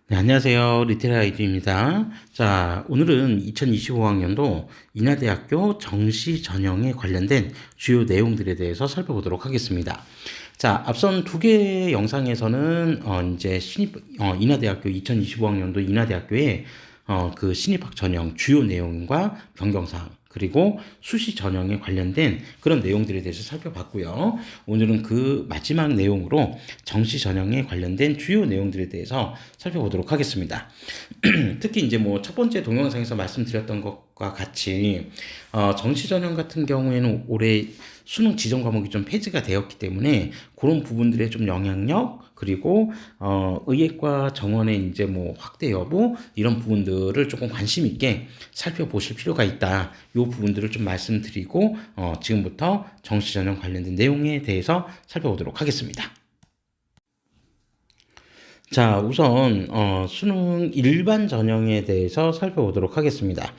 네, 안녕하세요. 리테일 아이디입니다. 자, 오늘은 2025학년도 인하대학교 정시 전형에 관련된 주요 내용들에 대해서 살펴보도록 하겠습니다. 자, 앞선 두 개의 영상에서는 이제 인하대학교 2025학년도 인하대학교의 그 신입학 전형 주요 내용과 변경사항 그리고 수시 전형에 관련된 그런 내용들에 대해서 살펴봤고요. 오늘은 그 마지막 내용으로 정시 전형에 관련된 주요 내용들에 대해서 살펴보도록 하겠습니다. 특히 이제 뭐 첫 번째 동영상에서 말씀드렸던 것과 같이 정시 전형 같은 경우에는 올해 수능 지정 과목이 좀 폐지가 되었기 때문에 그런 부분들의 좀 영향력 그리고 의예과 정원의 이제 뭐 확대 여부 이런 부분들을 조금 관심 있게 살펴보실 필요가 있다. 이 부분들을 좀 말씀드리고 지금부터 정시 전형 관련된 내용에 대해서 살펴보도록 하겠습니다. 자, 우선 수능 일반 전형에 대해서 살펴보도록 하겠습니다.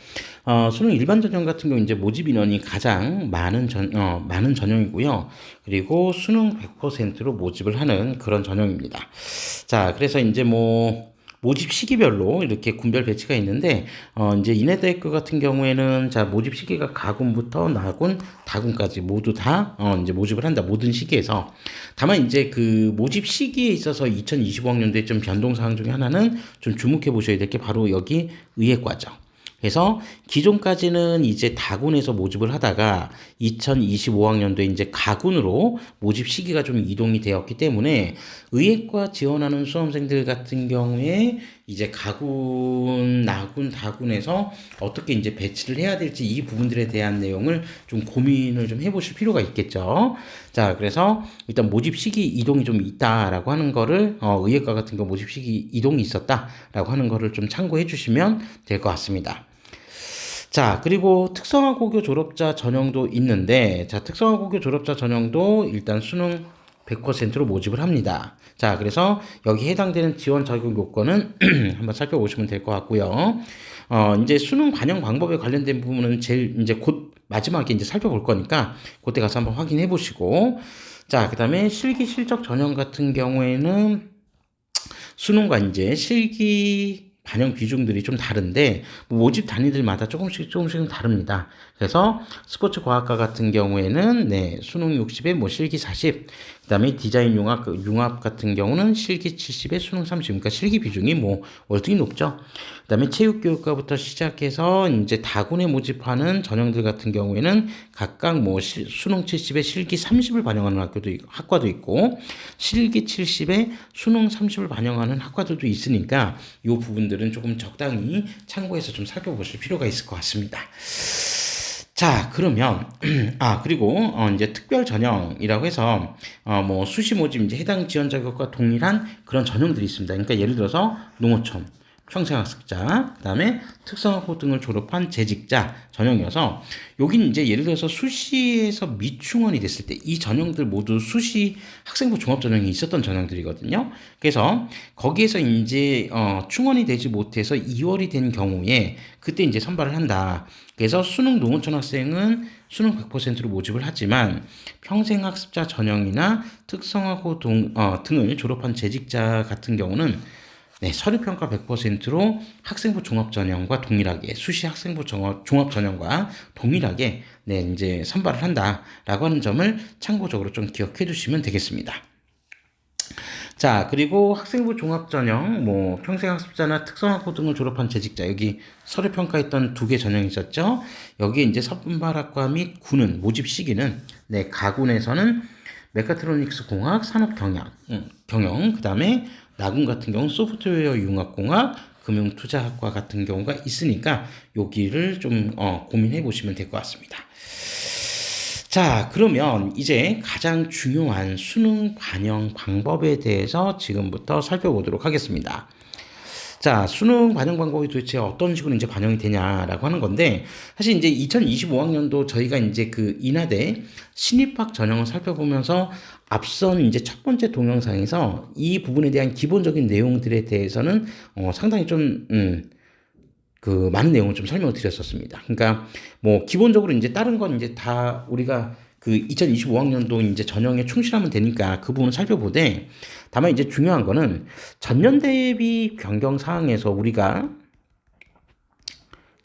수능 일반 전형 같은 경우 이제 모집 인원이 가장 많은 전형이고요. 그리고 수능 100%로 모집을 하는 그런 전형입니다. 자, 그래서 이제 뭐 모집 시기별로 이렇게 군별 배치가 있는데 이제 인하대학교 같은 경우에는 자 모집 시기가 가군부터 나군, 다군까지 모두 다 이제 모집을 한다. 모든 시기에서 다만 이제 그 모집 시기에 있어서 2025학년도에 좀 변동 사항 중에 하나는 좀 주목해 보셔야 될 게 바로 여기 의예과정. 그래서 기존까지는 이제 다군에서 모집을 하다가 2025학년도에 이제 가군으로 모집 시기가 좀 이동이 되었기 때문에 의예과 지원하는 수험생들 같은 경우에 이제 가군, 나군, 다군에서 어떻게 이제 배치를 해야 될지 이 부분들에 대한 내용을 좀 고민을 좀 해보실 필요가 있겠죠. 자, 그래서 일단 모집 시기 이동이 좀 있다라고 하는 거를 의예과 같은 경우 모집 시기 이동이 있었다라고 하는 거를 좀 참고해 주시면 될 것 같습니다. 자, 그리고 특성화고교 졸업자 전형도 있는데, 자, 특성화고교 졸업자 전형도 일단 수능 100%로 모집을 합니다. 자, 그래서 여기 해당되는 지원 자격 요건은 한번 살펴보시면 될 것 같고요. 이제 수능 반영 방법에 관련된 부분은 제일 이제 곧 마지막에 이제 살펴볼 거니까 그때 가서 한번 확인해 보시고, 자, 그 다음에 실기 실적 전형 같은 경우에는 수능과 이제 실기 반영 비중들이 좀 다른데 뭐 모집 단위들마다 조금씩은 다릅니다. 그래서 스포츠 과학과 같은 경우에는 네, 수능 60에 뭐 실기 40, 그다음에 디자인 융합 같은 경우는 실기 70에 수능 30. 그러니까 실기 비중이 뭐 월등히 높죠. 그다음에 체육교육과부터 시작해서 이제 다군에 모집하는 전형들 같은 경우에는 각각 뭐 수능 70에 실기 30을 반영하는 학과도 있고 실기 70에 수능 30을 반영하는 학과들도 있으니까 이 부분들은 조금 적당히 참고해서 좀 살펴보실 필요가 있을 것 같습니다. 자, 그러면 그리고 이제 특별 전형이라고 해서 뭐 수시 모집 이제 해당 지원 자격과 동일한 그런 전형들이 있습니다. 그러니까 예를 들어서 농어촌, 평생학습자, 그다음에 특성화고 등을 졸업한 재직자 전형이어서 여기는 이제 예를 들어서 수시에서 미충원이 됐을 때 이 전형들 모두 수시 학생부 종합 전형이 있었던 전형들이거든요. 그래서 거기에서 이제 충원이 되지 못해서 2월이 된 경우에 그때 이제 선발을 한다. 그래서 수능 농어촌 학생은 수능 100%로 모집을 하지만 평생학습자 전형이나 특성화고 등을 졸업한 재직자 같은 경우는 네, 서류평가 100%로 학생부 종합전형과 동일하게 수시 학생부 종합전형과 동일하게 네, 이제 선발을 한다라고 하는 점을 참고적으로 좀 기억해 두시면 되겠습니다. 자, 그리고 학생부 종합전형, 뭐 평생학습자나 특성화고 등을 졸업한 재직자 여기 서류평가했던 두 개 전형이 있었죠. 여기 이제 선발학과 및 군은 모집 시기는 네, 가군에서는 메카트로닉스 공학, 산업경영, 그 다음에 나군 같은 경우 소프트웨어 융합공학, 금융투자학과 같은 경우가 있으니까 여기를 좀 고민해 보시면 될 것 같습니다. 자, 그러면 이제 가장 중요한 수능 반영 방법에 대해서 지금부터 살펴보도록 하겠습니다. 자, 수능 반영 방법이 도대체 어떤 식으로 이제 반영이 되냐라고 하는 건데, 사실 이제 2025학년도 저희가 이제 그 인하대 신입학 전형을 살펴보면서 앞선 이제 첫 번째 동영상에서 이 부분에 대한 기본적인 내용들에 대해서는 상당히 좀, 많은 내용을 좀 설명을 드렸었습니다. 그러니까 뭐 기본적으로 이제 다른 건 이제 다 우리가 그 2025학년도 이제 전형에 충실하면 되니까 그 부분을 살펴보되, 다만 이제 중요한 거는 전년 대비 변경 사항에서 우리가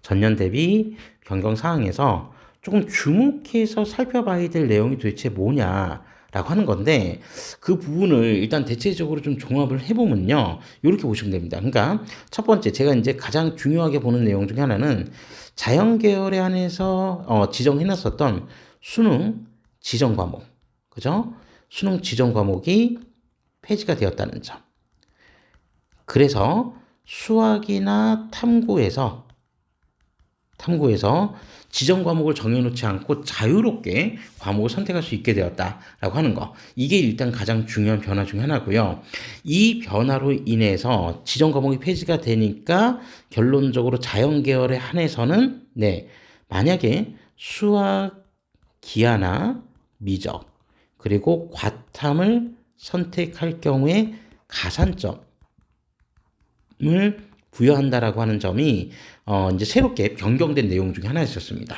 전년 대비 변경 사항에서 조금 주목해서 살펴봐야 될 내용이 도대체 뭐냐라고 하는 건데, 그 부분을 일단 대체적으로 좀 종합을 해보면요, 이렇게 보시면 됩니다. 그러니까 첫 번째, 제가 이제 가장 중요하게 보는 내용 중에 하나는 자연계열에 한해서 지정해놨었던 수능 지정 과목, 그죠? 수능 지정 과목이 폐지가 되었다는 점. 그래서 수학이나 탐구에서 지정 과목을 정해놓지 않고 자유롭게 과목을 선택할 수 있게 되었다라고 하는 거. 이게 일단 가장 중요한 변화 중 하나고요. 이 변화로 인해서 지정 과목이 폐지가 되니까 결론적으로 자연 계열에 한해서는 만약에 수학, 기하나 미적, 그리고 과탐을 선택할 경우에 가산점을 부여한다라고 하는 점이 이제 새롭게 변경된 내용 중에 하나였었습니다.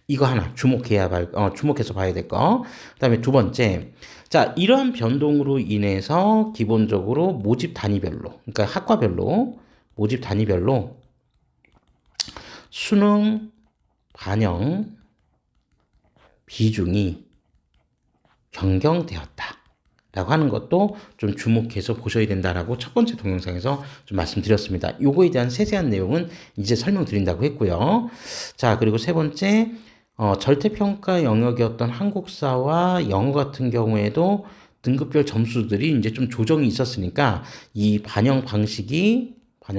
이거 하나 주목해서 봐야 될 거. 그다음에 두 번째, 자, 이러한 변동으로 인해서 기본적으로 모집 단위별로, 그러니까 학과별로 모집 단위별로 수능 반영 비중이 변경되었다 라고 하는 것도 좀 주목해서 보셔야 된다라고 첫 번째 동영상에서 좀 말씀드렸습니다. 요거에 대한 세세한 내용은 이제 설명드린다고 했고요. 자, 그리고 세 번째, 절대평가 영역이었던 한국사와 영어 같은 경우에도 등급별 점수들이 이제 좀 조정이 있었으니까 이 반영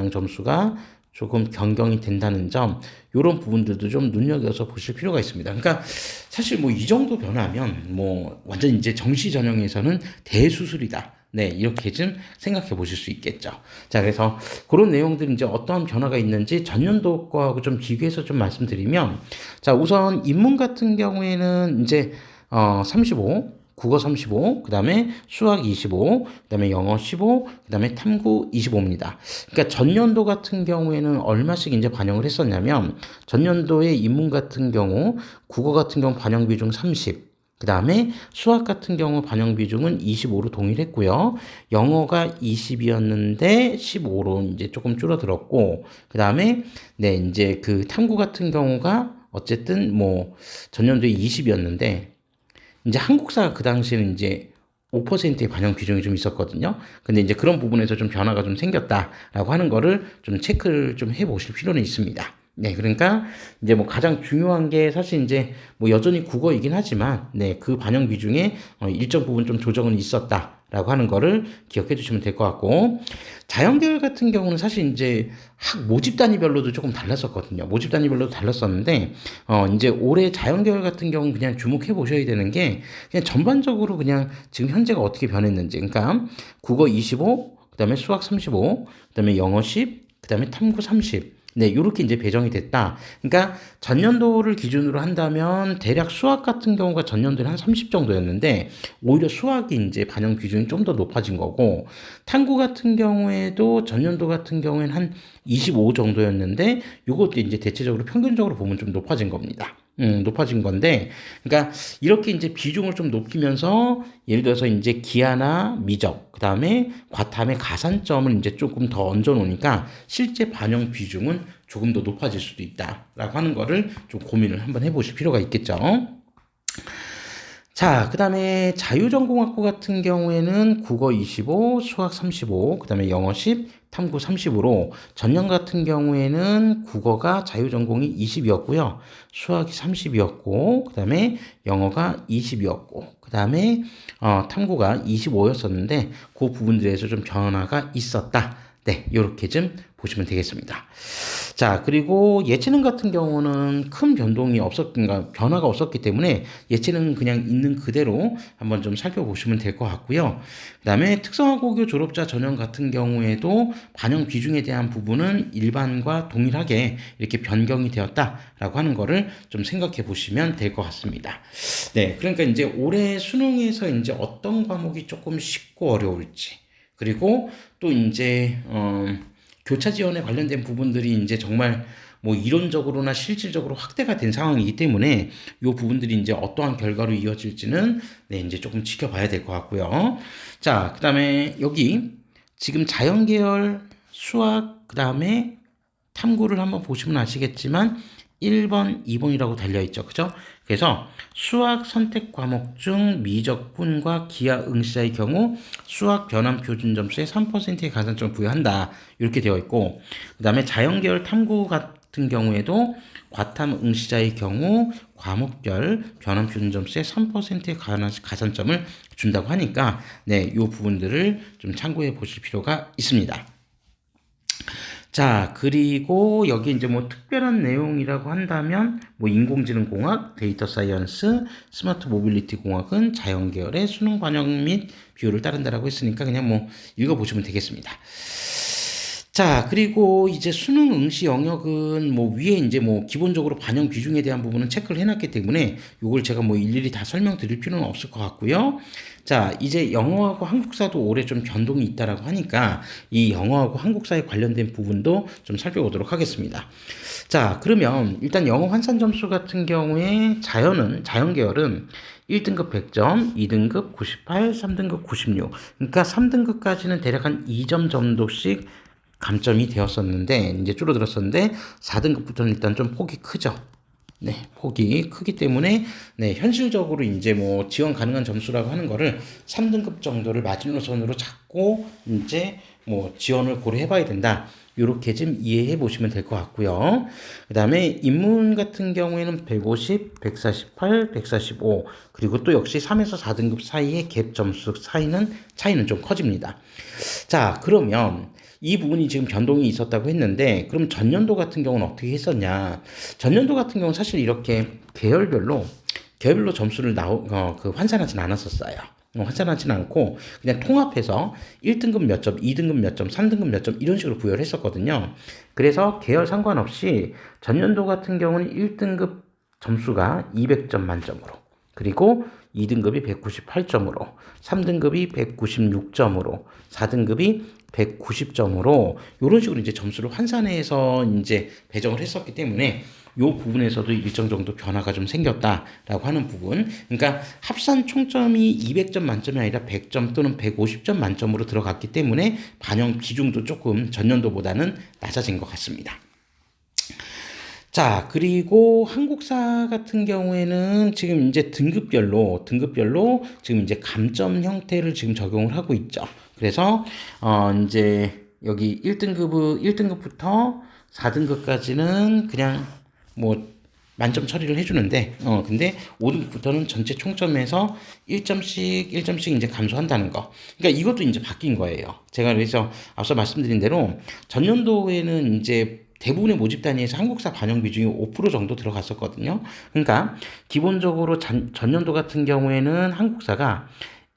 점수가 조금 변경이 된다는 점, 이런 부분들도 좀 눈여겨서 보실 필요가 있습니다. 그러니까 사실 뭐 이 정도 변화면 뭐 완전 이제 정시 전형에서는 대수술이다. 이렇게 좀 생각해 보실 수 있겠죠. 자, 그래서 그런 내용들이 이제 어떠한 변화가 있는지 전년도 거하고 좀 비교해서 좀 말씀드리면, 자, 우선 인문 같은 경우에는 이제 35, 국어 35, 그 다음에 수학 25, 그 다음에 영어 15, 그 다음에 탐구 25입니다. 그러니까 전년도 같은 경우에는 얼마씩 이제 반영을 했었냐면, 전년도에 인문 같은 경우, 국어 같은 경우 반영 비중 30, 그 다음에 수학 같은 경우 반영 비중은 25로 동일했고요. 영어가 20이었는데 15로 이제 조금 줄어들었고, 그 다음에 이제 그 탐구 같은 경우가 어쨌든 뭐 전년도에 20이었는데, 이제 한국사가 그 당시에는 이제 5%의 반영 비중이 좀 있었거든요. 근데 이제 그런 부분에서 좀 변화가 좀 생겼다라고 하는 거를 좀 체크를 좀 해보실 필요는 있습니다. 그러니까 이제 뭐 가장 중요한 게 사실 이제 뭐 여전히 국어이긴 하지만, 그 반영 비중에 일정 부분 좀 조정은 있었다라고 하는 거를 기억해 주시면 될 것 같고, 자연계열 같은 경우는 사실 이제 모집 단위별로도 조금 달랐었거든요. 모집 단위별로도 달랐었는데, 이제 올해 자연계열 같은 경우는 그냥 주목해 보셔야 되는 게, 그냥 전반적으로 그냥 지금 현재가 어떻게 변했는지. 그러니까 국어 25, 그 다음에 수학 35, 그 다음에 영어 10, 그 다음에 탐구 30. 요렇게 이제 배정이 됐다. 그러니까 전년도를 기준으로 한다면 대략 수학 같은 경우가 전년도에 한 30 정도였는데, 오히려 수학이 이제 반영 비중이 좀 더 높아진 거고, 탐구 같은 경우에도 전년도 같은 경우에는 한 25 정도였는데, 요것도 이제 대체적으로 평균적으로 보면 좀 높아진 겁니다. 높아진 건데, 그러니까 이렇게 이제 비중을 좀 높이면서, 예를 들어서 이제 기하나 미적, 그 다음에 과탐의 가산점을 이제 조금 더 얹어 놓으니까 실제 반영 비중은 조금 더 높아질 수도 있다라고 하는 거를 좀 고민을 한번 해보실 필요가 있겠죠. 자, 그 다음에 자유전공학부 같은 경우에는 국어 25, 수학 35, 그 다음에 영어 10, 탐구 30으로 전년 같은 경우에는 국어가 자유전공이 20이었고요. 수학이 30이었고, 그 다음에 영어가 20이었고, 그 다음에 탐구가 25였었는데 그 부분들에서 좀 변화가 있었다. 이렇게 좀 보시면 되겠습니다. 자, 그리고 예체능 같은 경우는 큰 그러니까 변화가 없었기 때문에 예체능은 그냥 있는 그대로 한번 좀 살펴보시면 될 것 같고요. 그 다음에 특성화고교 졸업자 전형 같은 경우에도 반영 비중에 대한 부분은 일반과 동일하게 이렇게 변경이 되었다라고 하는 거를 좀 생각해 보시면 될 것 같습니다. 그러니까 이제 올해 수능에서 이제 어떤 과목이 조금 쉽고 어려울지, 그리고 또 이제 교차 지원에 관련된 부분들이 이제 정말 뭐 이론적으로나 실질적으로 확대가 된 상황이기 때문에 이 부분들이 이제 어떠한 결과로 이어질지는 네, 이제 조금 지켜봐야 될 것 같고요. 자, 그다음에 여기 지금 자연계열 수학 그다음에 탐구를 한번 보시면 아시겠지만 1번, 2번이라고 달려있죠. 그죠? 그래서 수학 선택 과목 중 미적분과 기하 응시자의 경우 수학 변환 표준 점수의 3%의 가산점을 부여한다. 이렇게 되어 있고, 그 다음에 자연계열 탐구 같은 경우에도 과탐 응시자의 경우 과목별 변환 표준 점수의 3%의 가산점을 준다고 하니까, 네, 이 부분들을 좀 참고해 보실 필요가 있습니다. 자, 그리고 여기 이제 뭐 특별한 내용이라고 한다면 뭐 인공지능공학, 데이터 사이언스, 스마트 모빌리티 공학은 자연계열의 수능 반영 및 비율을 따른다라고 했으니까 그냥 뭐 읽어보시면 되겠습니다. 자, 그리고 이제 수능 응시 영역은 뭐 위에 이제 뭐 기본적으로 반영 비중에 대한 부분은 체크를 해놨기 때문에 이걸 제가 뭐 일일이 다 설명드릴 필요는 없을 것 같고요. 자, 이제 영어하고 한국사도 올해 좀 변동이 있다라고 하니까 이 영어하고 한국사에 관련된 부분도 좀 살펴보도록 하겠습니다. 자, 그러면 일단 영어 환산 점수 같은 경우에 자연계열은 1등급 100점, 2등급 98, 3등급 96. 그러니까 3등급까지는 대략 한 2점 정도씩 감점이 되었었는데 이제 줄어들었었는데 4등급부터는 일단 좀 폭이 크죠. 네, 폭이 크기 때문에 네, 현실적으로 이제 뭐 지원 가능한 점수라고 하는 거를 3등급 정도를 마지노선으로 잡고 이제 뭐 지원을 고려해 봐야 된다. 이렇게 좀 이해해 보시면 될 것 같고요. 그 다음에 인문 같은 경우에는 150, 148, 145 그리고 또 역시 3에서 4등급 사이의 갭 점수 차이는 좀 커집니다. 자, 그러면 이 부분이 지금 변동이 있었다고 했는데 그럼 전년도 같은 경우는 어떻게 했었냐? 전년도 같은 경우는 사실 이렇게 계열별로 점수를 환산하진 않았었어요. 환산하진 않고 그냥 통합해서 1등급 몇 점, 2등급 몇 점, 3등급 몇 점 이런 식으로 부여를 했었거든요. 그래서 계열 상관없이 전년도 같은 경우는 1등급 점수가 200점 만점으로 그리고 2등급이 198점으로 3등급이 196점으로 4등급이 190점으로 이런 식으로 이제 점수를 환산해서 이제 배정을 했었기 때문에 이 부분에서도 일정 정도 변화가 좀 생겼다라고 하는 부분. 그러니까 합산 총점이 200점 만점이 아니라 100점 또는 150점 만점으로 들어갔기 때문에 반영 비중도 조금 전년도보다는 낮아진 것 같습니다. 자, 그리고 한국사 같은 경우에는 지금 이제 등급별로 지금 이제 감점 형태를 지금 적용을 하고 있죠. 그래서 이제 여기 1등급부터 4등급까지는 그냥 뭐 만점 처리를 해주는데 근데 5등급부터는 전체 총점에서 1점씩 이제 감소한다는 거. 그러니까 이것도 이제 바뀐 거예요. 제가 그래서 앞서 말씀드린 대로 전년도에는 이제 대부분의 모집 단위에서 한국사 반영 비중이 5% 정도 들어갔었거든요. 그러니까 기본적으로 전년도 같은 경우에는 한국사가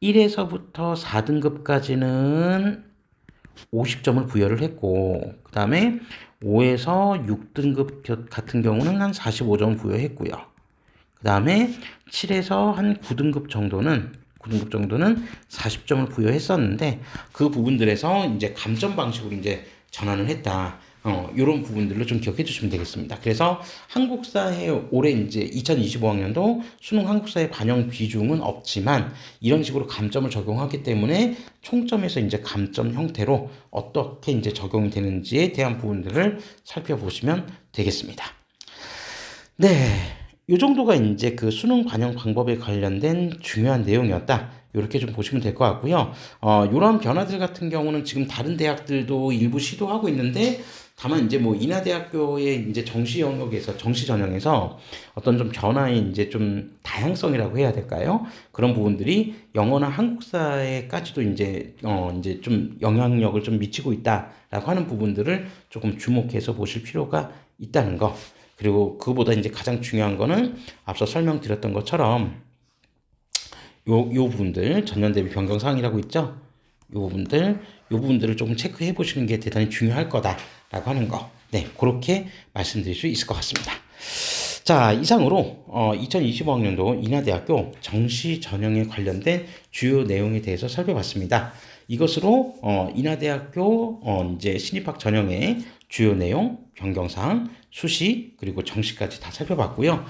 1에서부터 4등급까지는 50점을 부여를 했고 그 다음에 5에서 6등급 같은 경우는 한 45점 부여했고요. 그 다음에 7에서 한 9등급 정도는 40점을 부여했었는데 그 부분들에서 이제 감점 방식으로 이제 전환을 했다. 이런 부분들로 좀 기억해 주시면 되겠습니다. 그래서 한국사의 올해 이제 2025학년도 수능 한국사의 반영 비중은 없지만 이런 식으로 감점을 적용하기 때문에 총점에서 이제 감점 형태로 어떻게 이제 적용이 되는지에 대한 부분들을 살펴보시면 되겠습니다. 네. 요 정도가 이제 그 수능 반영 방법에 관련된 중요한 내용이었다. 이렇게 좀 보시면 될 것 같고요. 이런 변화들 같은 경우는 지금 다른 대학들도 일부 시도하고 있는데 다만 이제 뭐 인하대학교의 이제 정시 전형에서 어떤 좀 변화의 이제 좀 다양성이라고 해야 될까요? 그런 부분들이 영어나 한국사에까지도 이제 좀 영향력을 좀 미치고 있다라고 하는 부분들을 조금 주목해서 보실 필요가 있다는 거. 그리고 그보다 이제 가장 중요한 거는 앞서 설명드렸던 것처럼 요 부분들 전년 대비 변경 사항이라고 있죠. 요 부분들을 조금 체크해 보시는 게 대단히 중요할 거다라고 하는 거. 네, 그렇게 말씀드릴 수 있을 것 같습니다. 자, 이상으로 2025학년도 인하대학교 정시 전형에 관련된 주요 내용에 대해서 살펴봤습니다. 이것으로 인하대학교 이제 신입학 전형의 주요 내용, 변경사항, 수시 그리고 정시까지 다 살펴봤고요.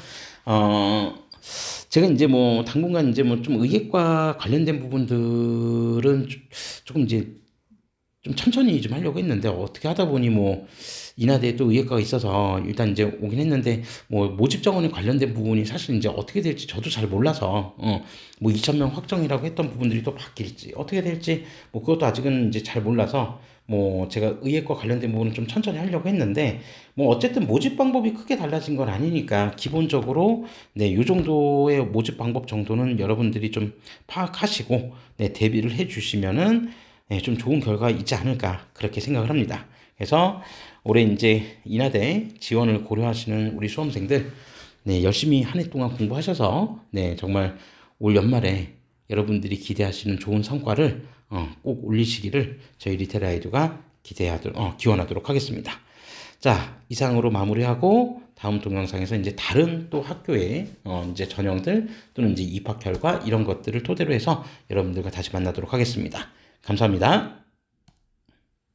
어, 제가 이제 뭐 당분간 이제 뭐 좀 의예과 관련된 부분들은 조금 이제 좀 천천히 좀 하려고 했는데 어떻게 하다 보니 뭐 인하대에 또 의예과가 있어서 일단 이제 오긴 했는데 뭐 모집 정원에 관련된 부분이 사실 이제 어떻게 될지 저도 잘 몰라서 뭐 2,000명 확정이라고 했던 부분들이 또 바뀔지 어떻게 될지 뭐 그것도 아직은 이제 잘 몰라서 뭐 제가 의예과 관련된 부분은 좀 천천히 하려고 했는데 뭐 어쨌든 모집 방법이 크게 달라진 건 아니니까 기본적으로 네, 요 정도의 모집 방법 정도는 여러분들이 좀 파악하시고 네, 대비를 해 주시면은 네, 좀 좋은 결과가 있지 않을까 그렇게 생각을 합니다. 그래서 올해 이제 인하대 지원을 고려하시는 우리 수험생들 네, 열심히 한 해 동안 공부하셔서 네, 정말 올 연말에 여러분들이 기대하시는 좋은 성과를 꼭 올리시기를 저희 리테라이드가 기원하도록 하겠습니다. 자, 이상으로 마무리하고 다음 동영상에서 이제 다른 또 학교의 이제 전형들 또는 이제 입학 결과 이런 것들을 토대로 해서 여러분들과 다시 만나도록 하겠습니다. 감사합니다.